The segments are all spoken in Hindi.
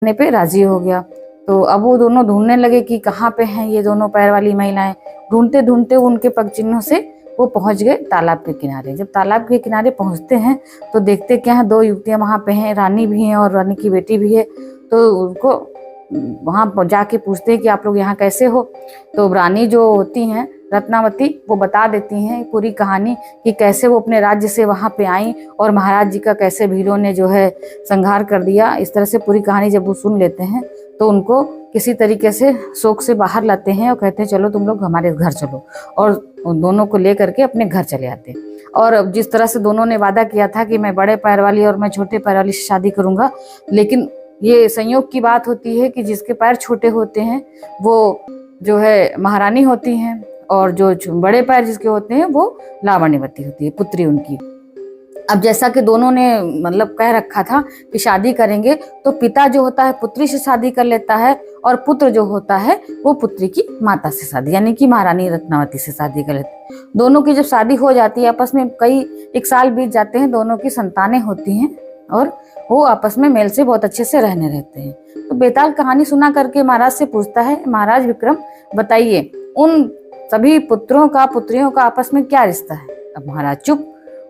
करने पे राजी हो गया। तो अब वो दोनों ढूंढने लगे कि कहाँ पे हैं ये दोनों पैर वाली महिलाएं। ढूंढते ढूंढते उनके पग चिन्हों से वो पहुंच गए तालाब के किनारे। जब तालाब के किनारे पहुंचते हैं तो देखते क्या है, दो युवतियां वहां पे हैं, रानी भी हैं और रानी की बेटी भी है। तो उनको वहां जाके पूछते हैं कि आप लोग यहाँ कैसे हो। तो रानी जो होती हैं रत्नावती, वो बता देती हैं पूरी कहानी कि कैसे वो अपने राज्य से वहां पे आई और महाराज जी का कैसे भीलों ने जो है संहार कर दिया। इस तरह से पूरी कहानी जब वो सुन लेते हैं तो उनको किसी तरीके से शोक से बाहर लाते हैं और कहते हैं चलो तुम लोग हमारे घर चलो, और दोनों को लेकर के अपने घर चले आते हैं। और जिस तरह से दोनों ने वादा किया था कि मैं बड़े पैर वाली और मैं छोटे पैर वाली से शादी करूंगा, लेकिन ये संयोग की बात होती है कि जिसके पैर छोटे होते हैं वो जो है महारानी होती हैं, और जो बड़े पैर जिसके होते हैं वो लावण्यवती होती है, पुत्री उनकी। अब जैसा कि दोनों ने मतलब कह रखा था कि शादी करेंगे, तो पिता जो होता है पुत्री से शादी कर लेता है और पुत्र जो होता है वो पुत्री की माता से शादी, यानी कि महारानी रत्नावती से शादी कर लेते हैं। दोनों की जब शादी हो जाती है, आपस में कई एक साल बीत जाते हैं, दोनों की संतानें होती हैं और वो आपस में मेल से बहुत अच्छे से रहने रहते हैं। तो बेताल कहानी सुना करके महाराज से पूछता है, महाराज विक्रम बताइए उन सभी पुत्रों का पुत्रियों का आपस में क्या रिश्ता है। अब महाराज चुप,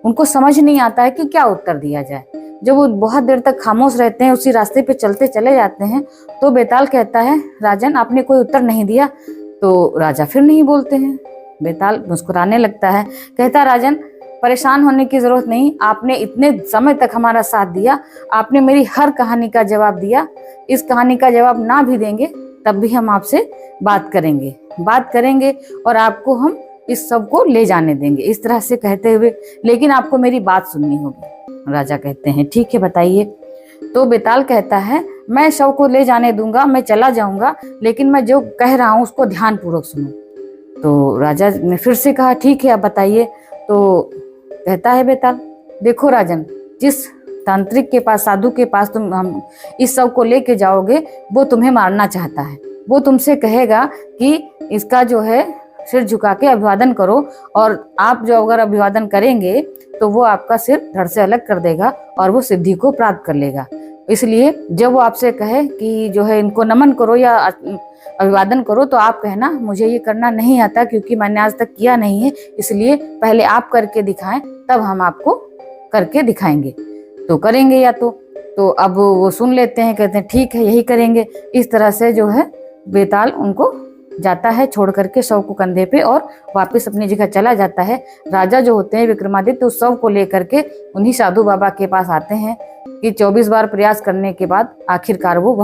उनको समझ नहीं आता है कि क्या उत्तर दिया जाए। जब वो बहुत देर तक खामोश रहते हैं, उसी रास्ते पे चलते चले जाते हैं, तो बेताल कहता है राजन आपने कोई उत्तर नहीं दिया। तो राजा फिर नहीं बोलते हैं। बेताल मुस्कुराने लगता है, कहता राजन परेशान होने की जरूरत नहीं, आपने इतने समय तक हमारा साथ दिया, आपने मेरी हर कहानी का जवाब दिया, इस कहानी का जवाब ना भी देंगे तब भी हम आपसे बात करेंगे और आपको हम इस सब को ले जाने देंगे। इस तरह से कहते हुए, लेकिन आपको मेरी बात सुननी होगी। राजा कहते हैं ठीक है बताइए। तो बेताल कहता है मैं शव को ले जाने दूंगा, मैं चला जाऊंगा, लेकिन मैं जो कह रहा हूँ उसको ध्यान पूर्वक सुनो। तो राजा ने फिर से कहा ठीक है आप बताइए। तो कहता है बेताल, देखो राजन, जिस तांत्रिक के पास, साधु के पास तुम हम इस शव को लेके जाओगे, वो तुम्हें मारना चाहता है। वो तुमसे कहेगा कि इसका जो है सिर झुका के अभिवादन करो, और आप जो अगर अभिवादन करेंगे तो वो आपका सिर धड़ से अलग कर देगा और वो सिद्धि को प्राप्त कर लेगा। इसलिए जब वो आपसे कहे कि जो है इनको नमन करो या अभिवादन करो, तो आप कहना मुझे ये करना नहीं आता क्योंकि मैंने आज तक किया नहीं है, इसलिए पहले आप करके दिखाएं तब हम आपको करके दिखाएंगे। तो करेंगे या तो अब वो सुन लेते हैं, कहते हैं ठीक है यही करेंगे। इस तरह से जो है बेताल उनको जाता है छोड़ करके शव को कंधे पे और वापस अपनी जगह चला जाता है। राजा जो होते हैं विक्रमादित्य उस शव को लेकर के उन्हीं साधु बाबा के पास आते हैं कि 24 बार प्रयास करने के बाद आखिरकार वो